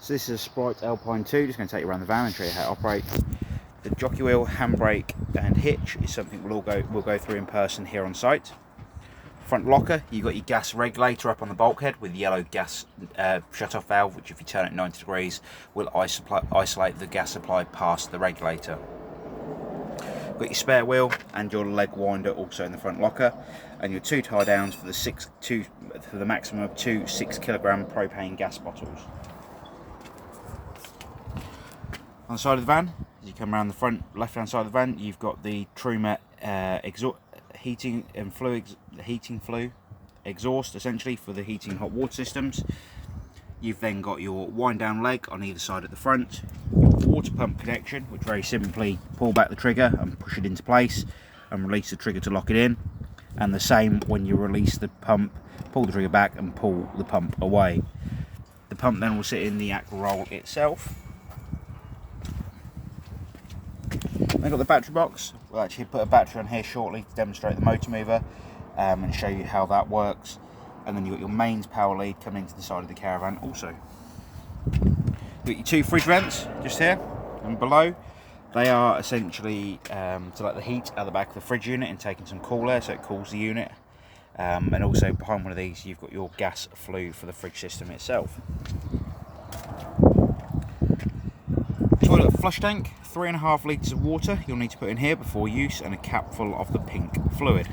So this is a Sprite Alpine 2, just going to take you around the van and show you how it operates. The jockey wheel, handbrake and hitch is something we'll go through in person here on site. Front locker, you've got your gas regulator up on the bulkhead with the yellow gas shut-off valve, which if you turn it 90 degrees will isolate the gas supply past the regulator. You've got your spare wheel and your leg winder also in the front locker, and your two tie downs for the maximum of two 6 kilogram propane gas bottles. On the side of the van, as you come around the front left-hand side of the van, you've got the Truma heating flue exhaust, essentially for the heating hot water systems. You've then got your wind down leg on either side at the front, your water pump connection, which very simply pull back the trigger and push it into place and release the trigger to lock it in, and the same when you release the pump, pull the trigger back and pull the pump away. The pump then will sit in the aqua roll itself. Then got the battery box. We'll actually put a battery on here shortly to demonstrate the motor mover and show you how that works. And then you've got your mains power lead coming into the side of the caravan also. You've got your two fridge vents just here and below. They are essentially to let the heat out the back of the fridge unit and taking some cool air so it cools the unit. And also behind one of these you've got your gas flue for the fridge system itself. Toilet flush tank, 3.5 litres of water you'll need to put in here before use, and a cap full of the pink fluid.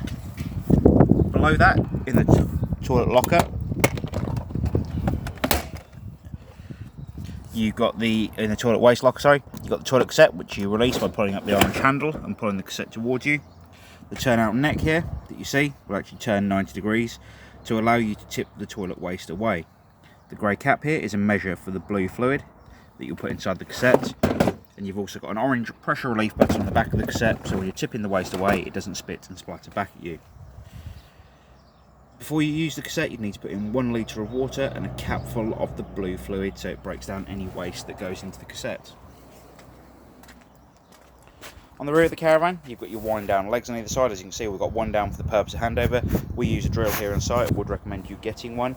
Below that, in the toilet locker, you've got in the toilet waste locker, you've got the toilet cassette, which you release by pulling up the orange handle and pulling the cassette towards you. The turnout neck here that you see will actually turn 90 degrees to allow you to tip the toilet waste away. The grey cap here is a measure for the blue fluid that you'll put inside the cassette, and you've also got an orange pressure relief button on the back of the cassette, so when you're tipping the waste away it doesn't spit and splatter back at you. Before you use the cassette you need to put in 1 litre of water and a cap full of the blue fluid so it breaks down any waste that goes into the cassette. On the rear of the caravan you've got your wind down legs on either side. As you can see, we've got one down for the purpose of handover. We use a drill here on site. I would recommend you getting one,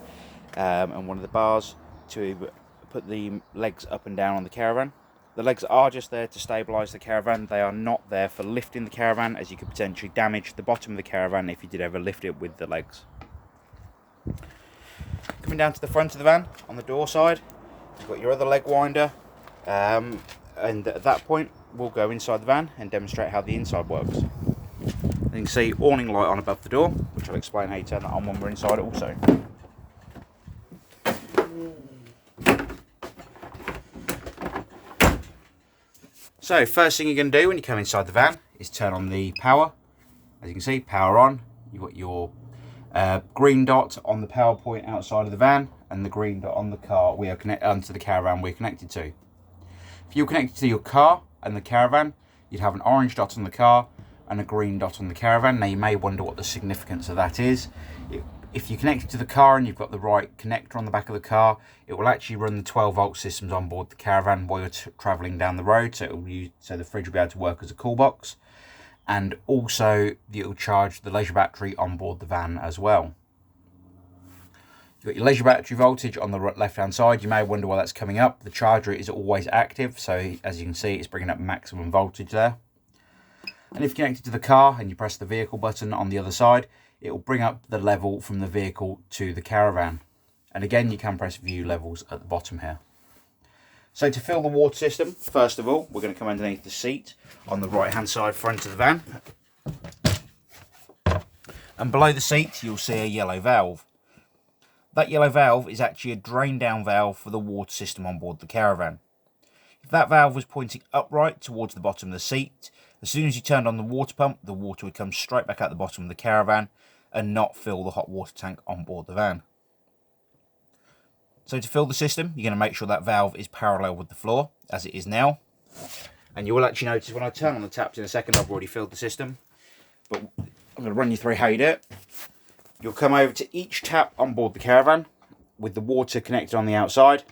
and one of the bars to put the legs up and down on the caravan. The legs are just there to stabilise the caravan. They are not there for lifting the caravan, as you could potentially damage the bottom of the caravan if you did ever lift it with the legs. Coming down to the front of the van, on the door side, you've got your other leg winder, and at that point we'll go inside the van and demonstrate how the inside works. You can see awning light on above the door, which I'll explain how you turn that on when we're inside also. So first thing you're going to do when you come inside the van is turn on the power. As you can see, power on. You've got your green dot on the power point outside of the van and the green dot on the car onto the caravan we're connected to. If you're connected to your car and the caravan, you'd have an orange dot on the car and a green dot on the caravan. Now you may wonder what the significance of that is. If you're connected to the car and you've got the right connector on the back of the car, it will actually run the 12-volt systems on board the caravan while you're travelling down the road, so the fridge will be able to work as a cool box, and also it will charge the leisure battery on board the van as well. You've got your leisure battery voltage on the left-hand side. You may wonder why that's coming up. The charger is always active, so as you can see, it's bringing up maximum voltage there. And if you're connected to the car and you press the vehicle button on the other side, it will bring up the level from the vehicle to the caravan. And again, you can press view levels at the bottom here. So to fill the water system, first of all, we're going to come underneath the seat on the right hand side front of the van. And below the seat, you'll see a yellow valve. That yellow valve is actually a drain down valve for the water system on board the caravan. If that valve was pointing upright towards the bottom of the seat, as soon as you turned on the water pump, the water would come straight back out the bottom of the caravan and not fill the hot water tank on board the van. So to fill the system, you're going to make sure that valve is parallel with the floor, as it is now. And you will actually notice when I turn on the taps in a second, I've already filled the system. But I'm going to run you through how you do it. You'll come over to each tap on board the caravan with the water connected on the outside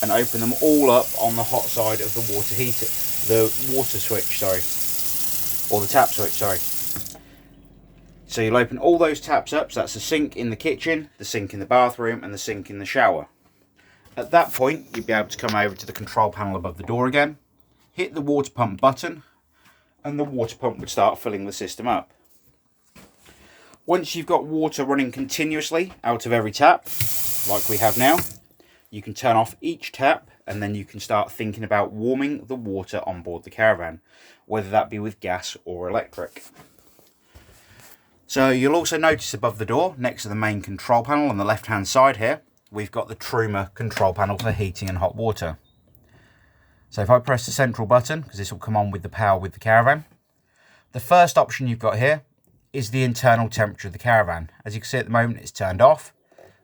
and open them all up on the hot side of the water heater, the water switch, or the tap switch, So you'll open all those taps up. So that's the sink in the kitchen, the sink in the bathroom and the sink in the shower. At that point, you'd be able to come over to the control panel above the door again, hit the water pump button, and the water pump would start filling the system up. Once you've got water running continuously out of every tap, like we have now, you can turn off each tap, and then you can start thinking about warming the water on board the caravan, whether that be with gas or electric. So you'll also notice above the door, next to the main control panel on the left hand side here, we've got the Truma control panel for heating and hot water. So if I press the central button, because this will come on with the power with the caravan, the first option you've got here is the internal temperature of the caravan. As you can see at the moment, it's turned off,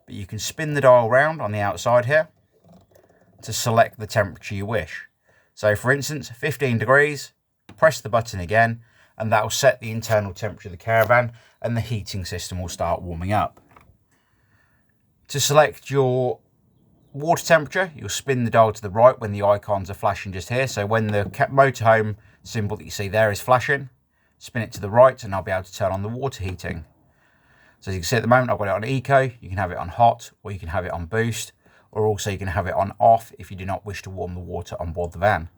but you can spin the dial round on the outside here to select the temperature you wish. So for instance, 15 degrees, press the button again, and that will set the internal temperature of the caravan, and the heating system will start warming up. To select your water temperature, you'll spin the dial to the right when the icons are flashing just here. So when the motorhome symbol that you see there is flashing, spin it to the right and I'll be able to turn on the water heating. So as you can see at the moment, I've got it on eco. You can have it on hot, or you can have it on boost, or also you can have it on off if you do not wish to warm the water on board the van.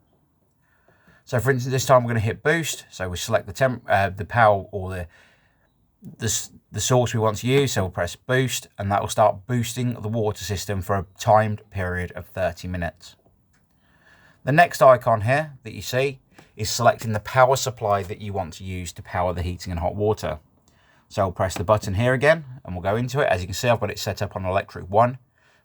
So for instance, this time we're going to hit boost. So we select the power or the source we want to use. So we'll press boost, and that will start boosting the water system for a timed period of 30 minutes. The next icon here that you see is selecting the power supply that you want to use to power the heating and hot water. So I'll press the button here again and we'll go into it. As you can see, I've got it set up on electric 1.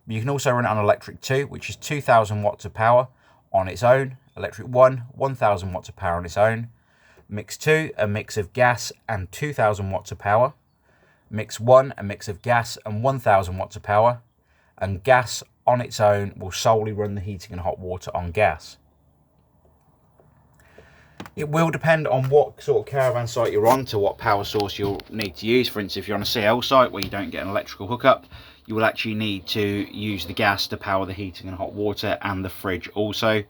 But you can also run it on electric 2, which is 2,000 watts of power on its own. Electric 1, 1,000 watts of power on its own. Mix 2, a mix of gas and 2,000 watts of power. Mix 1, a mix of gas and 1,000 watts of power. And gas on its own will solely run the heating and hot water on gas. It will depend on what sort of caravan site you're on to what power source you'll need to use. For instance, if you're on a CL site where you don't get an electrical hookup, you will actually need to use the gas to power the heating and hot water and the fridge also.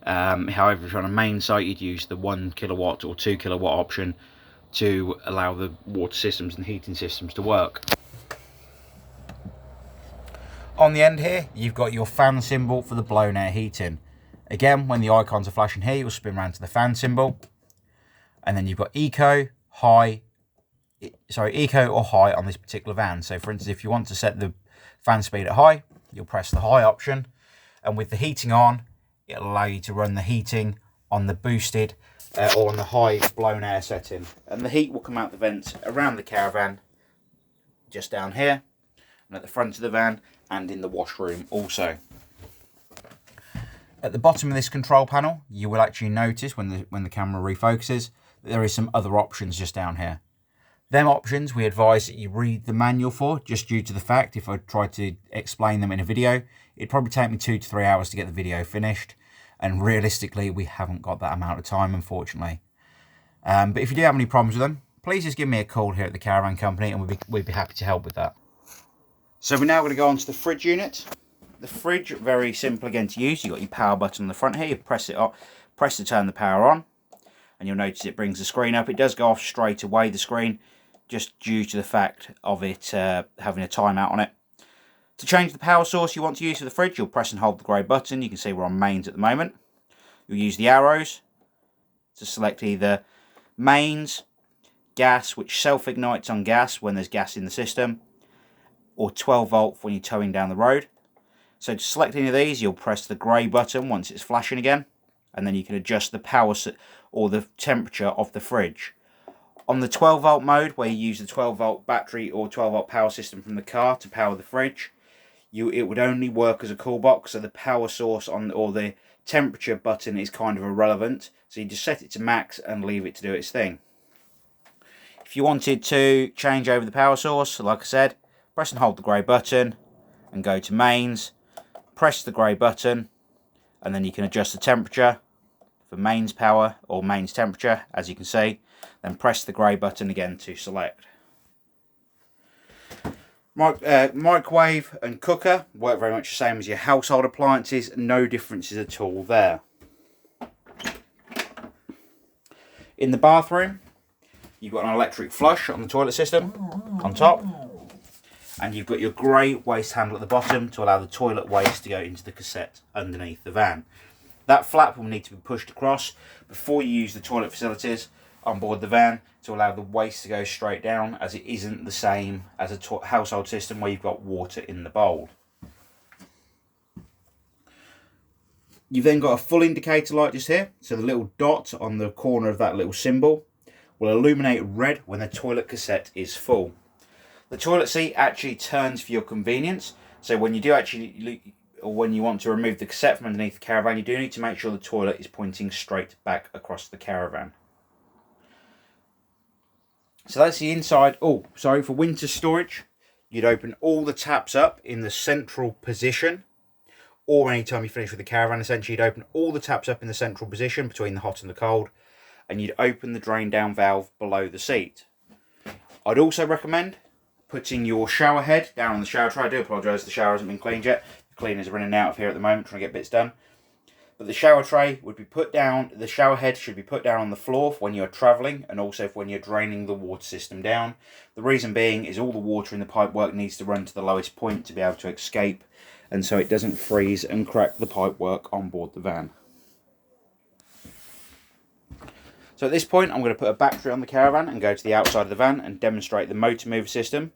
However, if you're on a main site, you'd use the 1 kilowatt or 2 kilowatt option to allow the water systems and heating systems to work. On the end here, you've got your fan symbol for the blown air heating. Again, when the icons are flashing here, you'll spin around to the fan symbol. And then you've got eco or high on this particular van. So for instance, if you want to set the fan speed at high, you'll press the high option. And with the heating on, it'll allow you to run the heating on the boosted or on the high blown air setting. And the heat will come out the vents around the caravan, just down here, and at the front of the van, and in the washroom also. At the bottom of this control panel, you will actually notice when the camera refocuses that there is some other options just down here. Them options we advise that you read the manual for, just due to the fact if I tried to explain them in a video, it'd probably take me 2 to 3 hours to get the video finished. And realistically, we haven't got that amount of time, unfortunately. But if you do have any problems with them, please just give me a call here at the Caravan Company and we'd be happy to help with that. So we're now going to go on to the fridge unit. The fridge, very simple again to use. You've got your power button on the front here. You press it up, press to turn the power on, and you'll notice it brings the screen up. It does go off straight away, the screen, just due to the fact of it having a timeout on it. To change the power source you want to use for the fridge, you'll press and hold the grey button. You can see we're on mains at the moment. You'll use the arrows to select either mains, gas, which self-ignites on gas when there's gas in the system, or 12 volt when you're towing down the road. So to select any of these, you'll press the grey button once it's flashing again, and then you can adjust the power or the temperature of the fridge. On the 12 volt mode, where you use the 12 volt battery or 12 volt power system from the car to power the fridge, it would only work as a cool box, so the power source or the temperature button is kind of irrelevant. So you just set it to max and leave it to do its thing. If you wanted to change over the power source, like I said, press and hold the grey button and go to mains, press the grey button, and then you can adjust the temperature for mains power or mains temperature, as you can see. Then press the grey button again to select. Microwave and cooker work very much the same as your household appliances, no differences at all there. In the bathroom, you've got an electric flush on the toilet system on top, And you've got your grey waste handle at the bottom to allow the toilet waste to go into the cassette underneath the van. That flap will need to be pushed across before you use the toilet facilities on board the van to allow the waste to go straight down, as it isn't the same as a household system where you've got water in the bowl. You've then got a full indicator light just here, so the little dot on the corner of that little symbol will illuminate red when the toilet cassette is full. The toilet seat actually turns for your convenience, so when you do or when you want to remove the cassette from underneath the caravan, you do need to make sure the toilet is pointing straight back across the caravan. So that's the inside. Oh, sorry, for winter storage, you'd open all the taps up in the central position, or anytime you finish with the caravan, essentially you'd open all the taps up in the central position between the hot and the cold, and you'd open the drain down valve below the seat. I'd also recommend putting your shower head down on the shower tray. I do apologise, the shower hasn't been cleaned yet. The cleaners are running out of here at the moment trying to get bits done. But the shower tray would be put down, the shower head should be put down on the floor for when you're travelling, and also for when you're draining the water system down. The reason being is all the water in the pipework needs to run to the lowest point to be able to escape, and so it doesn't freeze and crack the pipework on board the van. So at this point I'm going to put a battery on the caravan and go to the outside of the van and demonstrate the motor mover system.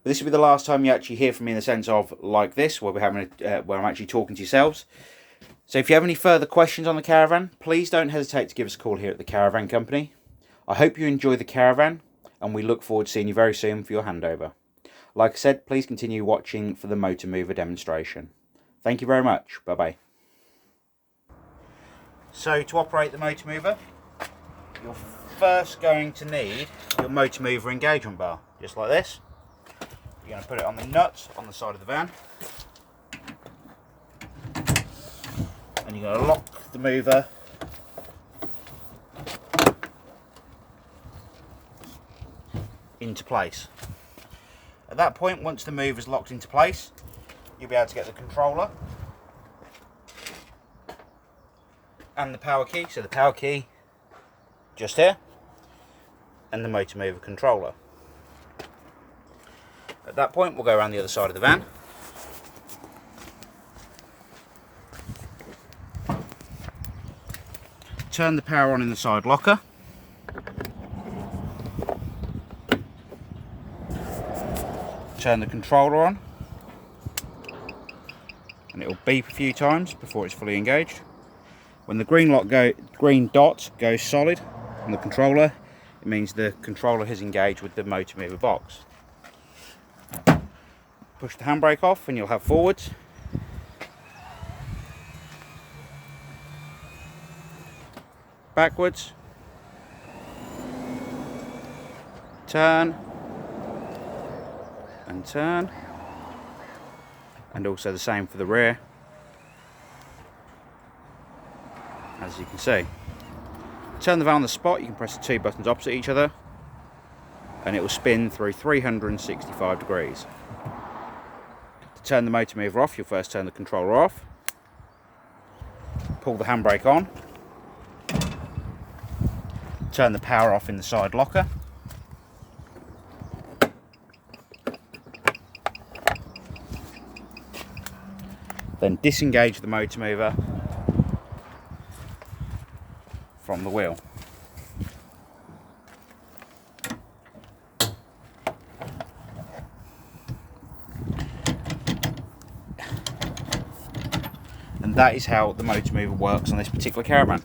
But this will be the last time you actually hear from me in the sense of like this, where where I'm actually talking to yourselves. So if you have any further questions on the caravan, please don't hesitate to give us a call here at the Caravan Company. I hope you enjoy the caravan, and we look forward to seeing you very soon for your handover. Like I said, please continue watching for the motor mover demonstration. Thank you very much. Bye bye. So to operate the motor mover, you're first going to need your motor mover engagement bar, just like this. You're going to put it on the nut on the side of the van. And you're going to lock the mover into place. At that point, once the mover is locked into place, you'll be able to get the controller and the power key. So the power key just here, and the motor mover controller. At that point, we'll go around the other side of the van. Turn the power on in the side locker. Turn the controller on, and it will beep a few times before it's fully engaged. When the green dot goes solid on the controller, it means the controller has engaged with the motor mover box. Push the handbrake off and you'll have forwards, backwards, turn and turn, and also the same for the rear, as you can see. Turn the van on the spot, you can press the two buttons opposite each other and it will spin through 365 degrees. To turn the motor mover off, you'll first turn the controller off, pull the handbrake on, turn the power off in the side locker, then disengage the motor mover from the wheel. And that is how the motor mover works on this particular caravan.